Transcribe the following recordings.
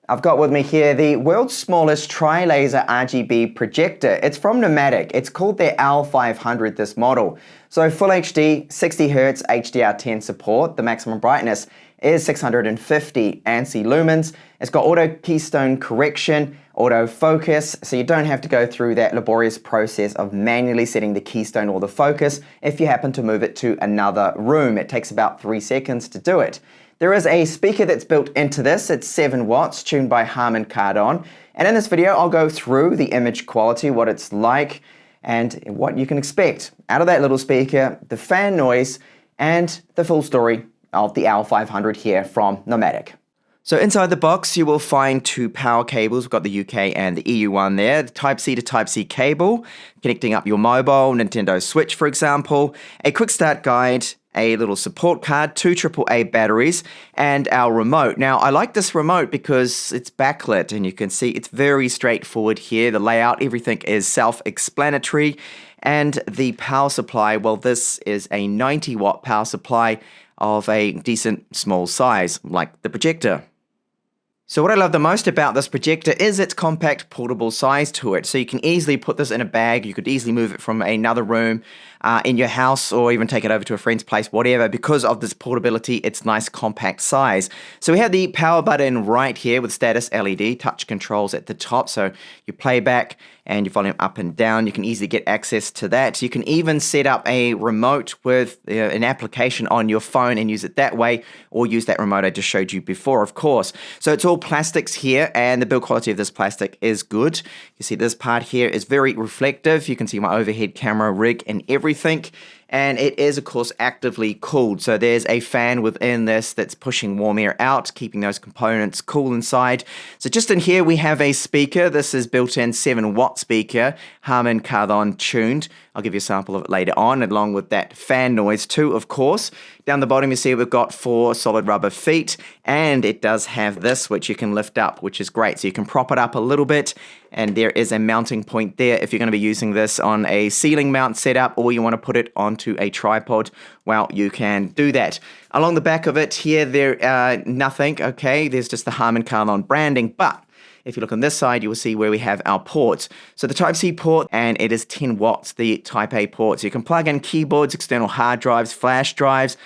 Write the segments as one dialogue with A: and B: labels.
A: I've got with me here the world's smallest tri-laser RGB projector. It's from Nomatic. It's called their L500, this model. So Full HD, 60Hz HDR10 support. The maximum brightness is 650 ANSI lumens. It's got auto keystone correction, auto focus, so you don't have to go through that laborious process of manually setting the keystone or the focus if you happen to move it to another room. It takes about 3 seconds to do it. There is a speaker that's built into this. It's 7 watts, tuned by Harman Kardon. And in this video, I'll go through the image quality, what it's like, and what you can expect out of that little speaker, the fan noise, and the full story of the L500 here from Nomatic. So inside the box, you will find 2 power cables. We've got the UK and the EU one there. The Type-C to Type-C cable, connecting up your mobile, Nintendo Switch, for example. A quick start guide, a little support card, 2 AAA batteries, and our remote. Now, I like this remote because it's backlit, and you can see it's very straightforward here. The layout, everything is self-explanatory. And the power supply, well, this is a 90-watt power supply of a decent small size, like the projector. So what I love the most about this projector is its compact portable size to it. So you can easily put this in a bag, you could easily move it from another room in your house, or even take it over to a friend's place, whatever. Because of this portability, it's nice compact size. So we have the power button right here with status LED, touch controls at the top. So your playback and your volume up and down, you can easily get access to that. You can even set up a remote with an application on your phone and use it that way, or use that remote I just showed you before, of course. So it's all plastics here, and the build quality of this plastic is good. You see this part here is very reflective. You can see my overhead camera rig and everything. And it is, of course, actively cooled. So there's a fan within this that's pushing warm air out, keeping those components cool inside. So just in here, we have a speaker. This is built-in 7-watt speaker, Harman Kardon tuned. I'll give you a sample of it later on, along with that fan noise too, of course. Down the bottom, you see we've got 4 solid rubber feet, and it does have this, which you can lift up, which is great. So you can prop it up a little bit, and there is a mounting point there if you're going to be using this on a ceiling mount setup, or you want to put it onto a tripod. Well, you can do that. Along the back of it here, there nothing, okay? There's just the Harman Kardon branding, but if you look on this side, you will see where we have our ports. So the Type-C port, and it is 10 watts, the Type-A port. So you can plug in keyboards, external hard drives, flash drives,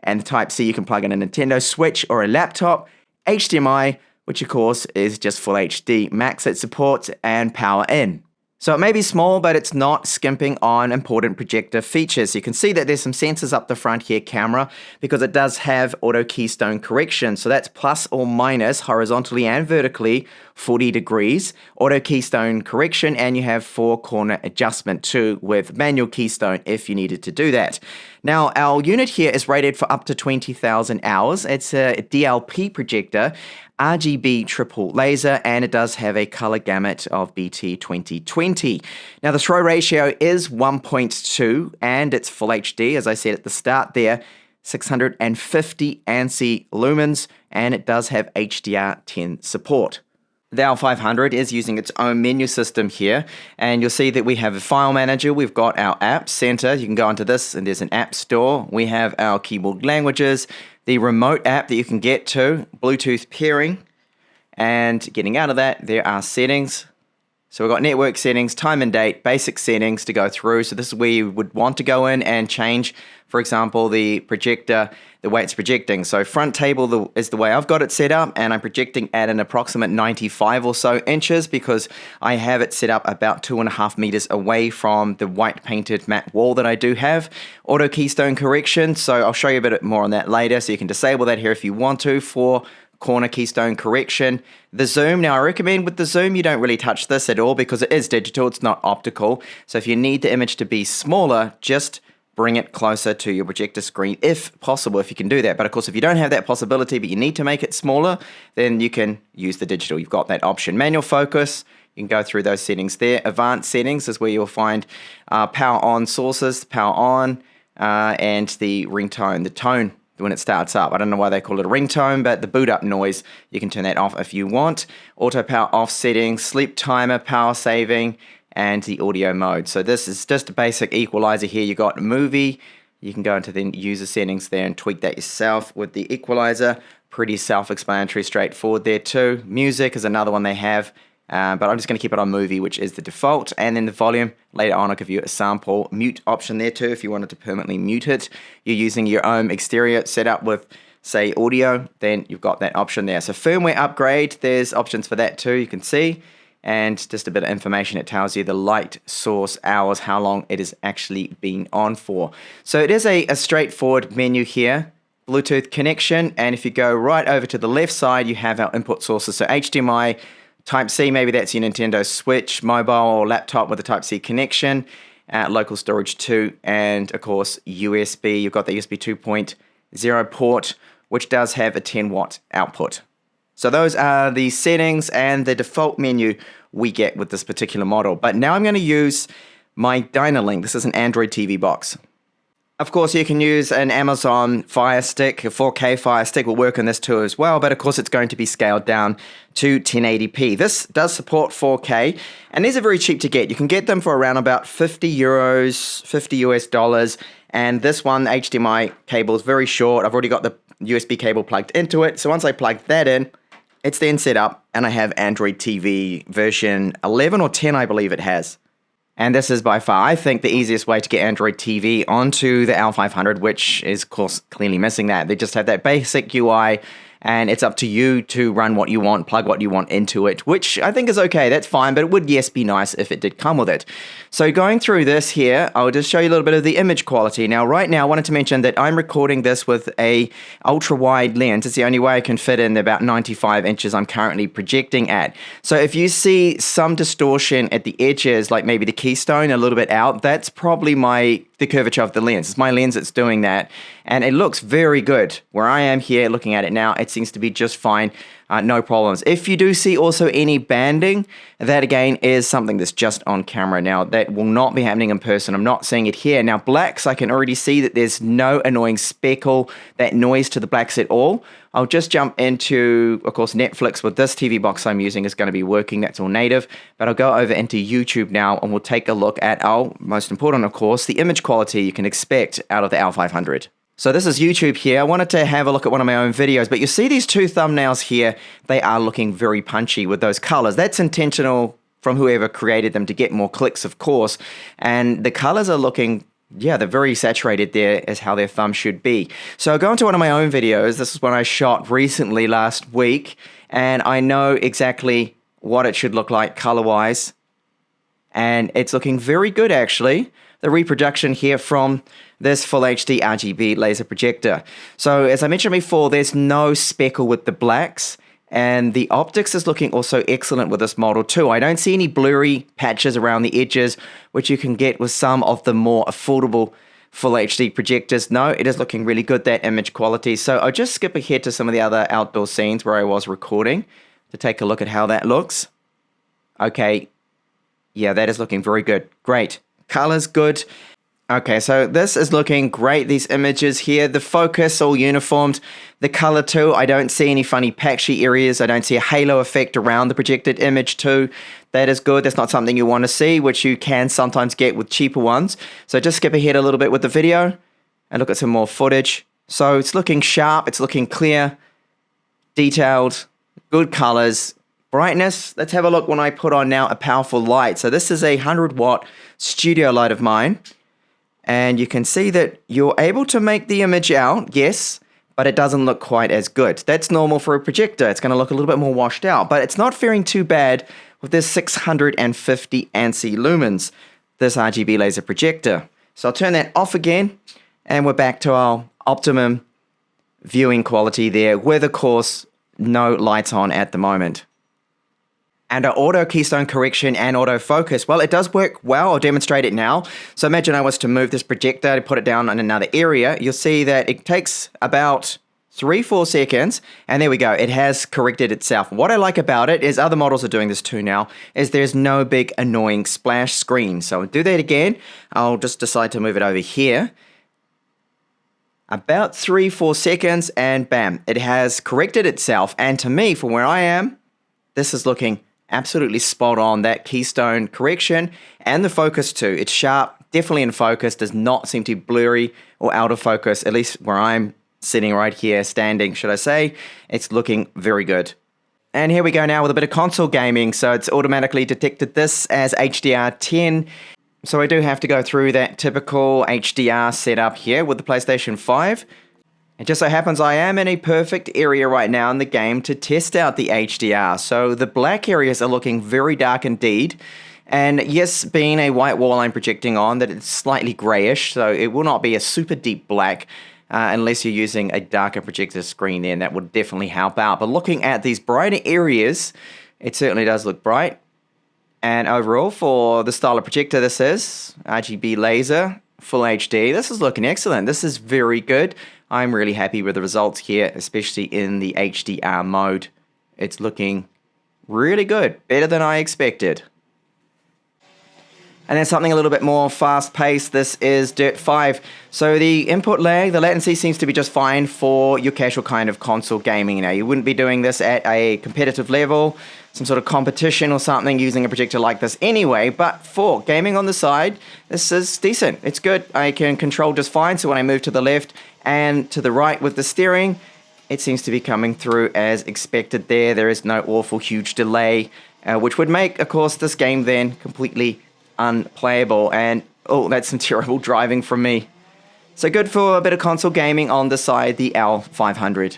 A: and the Type-C, you can plug in a Nintendo Switch or a laptop, HDMI, which of course is just Full HD Max it supports, and power in. So it may be small, but it's not skimping on important projector features. You can see that there's some sensors up the front here, camera, because it does have auto keystone correction. So that's plus or minus horizontally and vertically 40 degrees, auto keystone correction, and you have 4-corner adjustment too with manual keystone if you needed to do that. Now, our unit here is rated for up to 20,000 hours. It's a DLP projector, RGB triple laser, and it does have a color gamut of BT 2020. Now, the throw ratio is 1.2, and it's Full HD, as I said at the start there, 650 ANSI lumens, and it does have HDR10 support. The L500 is using its own menu system here, and you'll see that we have a file manager. We've got our app center. You can go into this, and there's an app store. We have our keyboard languages, the remote app that you can get to, Bluetooth pairing, and getting out of that, there are settings. So we've got network settings, time and date, basic settings to go through. So this is where you would want to go in and change, for example, the projector, the way it's projecting. So front table is the way I've got it set up, and I'm projecting at an approximate 95 or so inches because I have it set up about 2.5 meters away from the white painted matte wall that I do have. Auto keystone correction, so I'll show you a bit more on that later, so you can disable that here if you want to for corner keystone correction. The zoom, now I recommend with the zoom you don't really touch this at all because it is digital, it's not optical. So if you need the image to be smaller, just bring it closer to your projector screen if possible, if you can do that. But of course, if you don't have that possibility but you need to make it smaller, then you can use the digital. You've got that option. Manual focus, you can go through those settings there. Advanced settings is where you'll find power on sources, power on, and the ringtone, the tone when it starts up. I don't know why they call it a ringtone, but the boot up noise, you can turn that off if you want. Auto power off settings, sleep timer, power saving, and the audio mode. So this is just a basic equalizer here. You got movie, you can go into the user settings there and tweak that yourself with the equalizer. Pretty self-explanatory, straightforward there too. Music is another one they have, but I'm just going to keep it on movie, which is the default. And then the volume, later on I'll give you a sample mute option there too if you wanted to permanently mute it. You're using your own exterior setup with, say, audio, then you've got that option there. So firmware upgrade, there's options for that too, you can see. And just a bit of information, it tells you the light source hours, how long it has actually been on for. So it is a straightforward menu here. Bluetooth connection, and if you go right over to the left side, you have our input sources. So HDMI, Type-C, maybe that's your Nintendo Switch, mobile or laptop with a Type-C connection, local storage 2, and of course USB. You've got the USB 2.0 port, which does have a 10-watt output. So those are the settings and the default menu we get with this particular model. But now I'm going to use my Dynalink. This is an Android TV box. Of course, you can use an Amazon Fire Stick. A 4K Fire Stick will work on this too as well, but of course it's going to be scaled down to 1080p. This does support 4K, and these are very cheap to get. You can get them for around about 50 euros, 50 US dollars, and this one, the HDMI cable, is very short. I've already got the USB cable plugged into it, so once I plug that in, it's then set up, and I have Android TV version 11 or 10, I believe it has. And this is by far, I think, the easiest way to get Android TV onto the L500, which is, of course, clearly missing that. They just have that basic UI, and it's up to you to run what you want, plug what you want into it, which I think is okay. That's fine, but it would, yes, be nice if it did come with it. So going through this here, I'll just show you a little bit of the image quality. Now, right now, I wanted to mention that I'm recording this with a ultra-wide lens. It's the only way I can fit in the about 95 inches I'm currently projecting at. So if you see some distortion at the edges, like maybe the keystone a little bit out, that's probably the curvature of the lens. It's my lens that's doing that, and it looks very good. Where I am here looking at it now, it seems to be just fine, no problems. If you do see also any banding, that again is something that's just on camera. Now, that will not be happening in person. I'm not seeing it here. Now, blacks, I can already see that there's no annoying speckle, that noise to the blacks at all. I'll just jump into, of course, Netflix with this TV box I'm using is going to be working. That's all native. But I'll go over into YouTube now and we'll take a look at our, most important, of course, the image quality you can expect out of the L500. So this is YouTube here. I wanted to have a look at one of my own videos, but you see these two thumbnails here. They are looking very punchy with those colors. That's intentional from whoever created them to get more clicks, of course. And the colors are looking, yeah, they're very saturated there as how their thumb should be. So I'll go into one of my own videos. This is one I shot recently last week, and I know exactly what it should look like color-wise. And it's looking very good, actually. The reproduction here from this Full HD RGB laser projector. So as I mentioned before, there's no speckle with the blacks, and the optics is looking also excellent with this model too. I don't see any blurry patches around the edges, which you can get with some of the more affordable Full HD projectors. No, it is looking really good, that image quality. So I'll just skip ahead to some of the other outdoor scenes where I was recording to take a look at how that looks. Okay, yeah, that is looking very good. Great. Colors good. Okay, so this is looking great. These images here, the focus all uniformed. The color too, I don't see any funny patchy areas. I don't see a halo effect around the projected image too. That is good. That's not something you want to see, which you can sometimes get with cheaper ones. So just skip ahead a little bit with the video and look at some more footage. So it's looking sharp, it's looking clear, detailed, good colors. Brightness, let's have a look when I put on now a powerful light. So this is a 100-watt studio light of mine. And you can see that you're able to make the image out, yes, but it doesn't look quite as good. That's normal for a projector. It's going to look a little bit more washed out, but it's not faring too bad with this 650 ANSI lumens, this RGB laser projector. So I'll turn that off again, and we're back to our optimum viewing quality there with, of course, no lights on at the moment. And our auto keystone correction and autofocus, well, it does work well. I'll demonstrate it now. So imagine I was to move this projector to put it down in another area. You'll see that it takes about 3-4 seconds, and there we go. It has corrected itself. What I like about it is other models are doing this too now, is there's no big annoying splash screen. So I'll do that again. I'll just decide to move it over here. About 3-4 seconds, and bam, it has corrected itself. And to me, from where I am, this is looking absolutely spot on. That keystone correction and the focus too. It's sharp, definitely in focus, does not seem to be blurry or out of focus, at least where I'm sitting right here, standing, should I say. It's looking very good. And here we go now with a bit of console gaming. So it's automatically detected this as HDR10. So I do have to go through that typical HDR setup here with the PlayStation 5. It just so happens I am in a perfect area right now in the game to test out the HDR. So the black areas are looking very dark indeed. And yes, being a white wall I'm projecting on, that it's slightly grayish, so it will not be a super deep black. Unless you're using a darker projector screen, then that would definitely help out. But looking at these brighter areas, it certainly does look bright. And overall, for the style of projector this is, RGB laser, full HD, this is looking excellent. This is very good. I'm really happy with the results here, especially in the HDR mode. It's looking really good, better than I expected. And then something a little bit more fast-paced, this is Dirt 5. So the input lag, the latency seems to be just fine for your casual kind of console gaming. Now, you wouldn't be doing this at a competitive level, some sort of competition or something using a projector like this anyway, but for gaming on the side, this is decent. It's good. I can control just fine, so when I move to the left and to the right with the steering, it seems to be coming through as expected there. There is no awful huge delay, which would make, of course, this game then completely unplayable, and oh, that's some terrible driving from me. So good for a bit of console gaming on the side, the L500.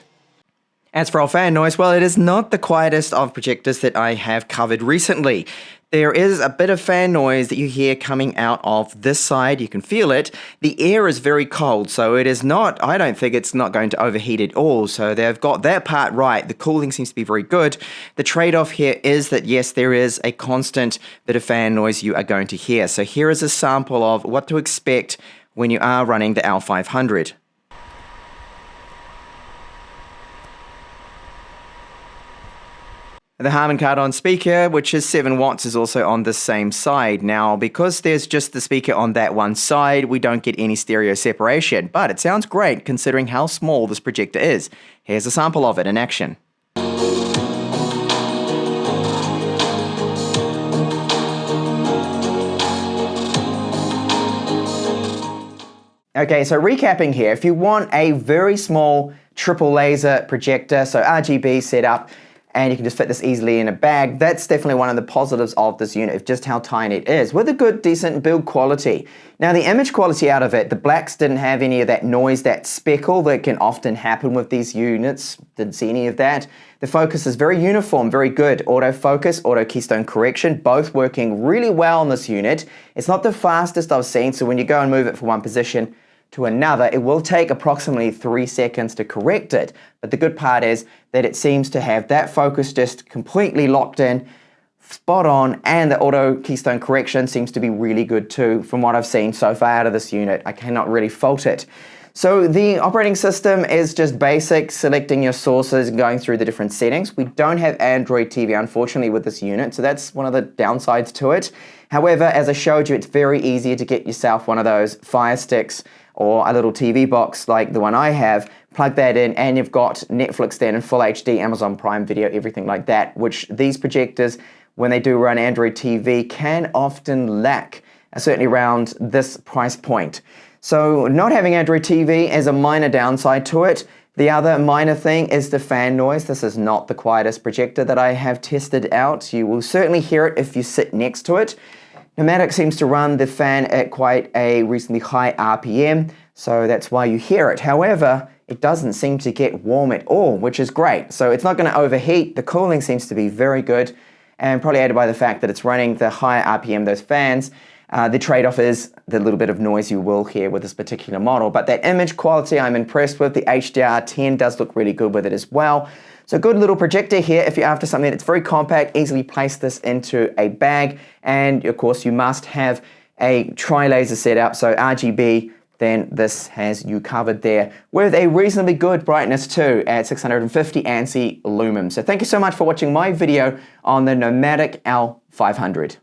A: As for our fan noise, well, it is not the quietest of projectors that I have covered recently. There is a bit of fan noise that you hear coming out of this side. You can feel it. The air is very cold, so it is not, I don't think it's not going to overheat at all. So they've got that part right. The cooling seems to be very good. The trade-off here is that, yes, there is a constant bit of fan noise you are going to hear. So here is a sample of what to expect when you are running the L500. The Harman Kardon speaker, which is 7 watts, is also on the same side. Now, because there's just the speaker on that one side, we don't get any stereo separation, but it sounds great considering how small this projector is. Here's a sample of it in action. Okay, so recapping here, if you want a very small triple laser projector, so RGB setup, and you can just fit this easily in a bag, that's definitely one of the positives of this unit, of just how tiny it is, with a good, decent build quality. Now, the image quality out of it, the blacks didn't have any of that noise, that speckle that can often happen with these units. Didn't see any of that. The focus is very uniform, very good. Autofocus, auto keystone correction, both working really well on this unit. It's not the fastest I've seen, so when you go and move it from one position to another, it will take approximately 3 seconds to correct it. But the good part is that it seems to have that focus just completely locked in, spot on, and the auto keystone correction seems to be really good too from what I've seen so far out of this unit. I cannot really fault it. So the operating system is just basic, selecting your sources and going through the different settings. We don't have Android TV, unfortunately, with this unit, so that's one of the downsides to it. However, as I showed you, it's very easy to get yourself one of those Fire Sticks or a little TV box like the one I have, plug that in, and you've got Netflix then in full HD, Amazon Prime Video, everything like that, which these projectors, when they do run Android TV, can often lack, certainly around this price point. So not having Android TV is a minor downside to it. The other minor thing is the fan noise. This is not the quietest projector that I have tested out. You will certainly hear it if you sit next to it. Pneumatic seems to run the fan at quite a reasonably high RPM, so that's why you hear it. However, it doesn't seem to get warm at all, which is great. So it's not going to overheat. The cooling seems to be very good, and probably aided by the fact that it's running the higher RPM, those fans. The trade-off is the little bit of noise you will hear with this particular model, but that image quality I'm impressed with. The HDR10 does look really good with it as well. So good little projector here if you're after something that's very compact, easily place this into a bag, and of course you must have a tri-laser setup, so RGB, then this has you covered there with a reasonably good brightness too at 650 ANSI lumen. So thank you so much for watching my video on the Nomatic L500.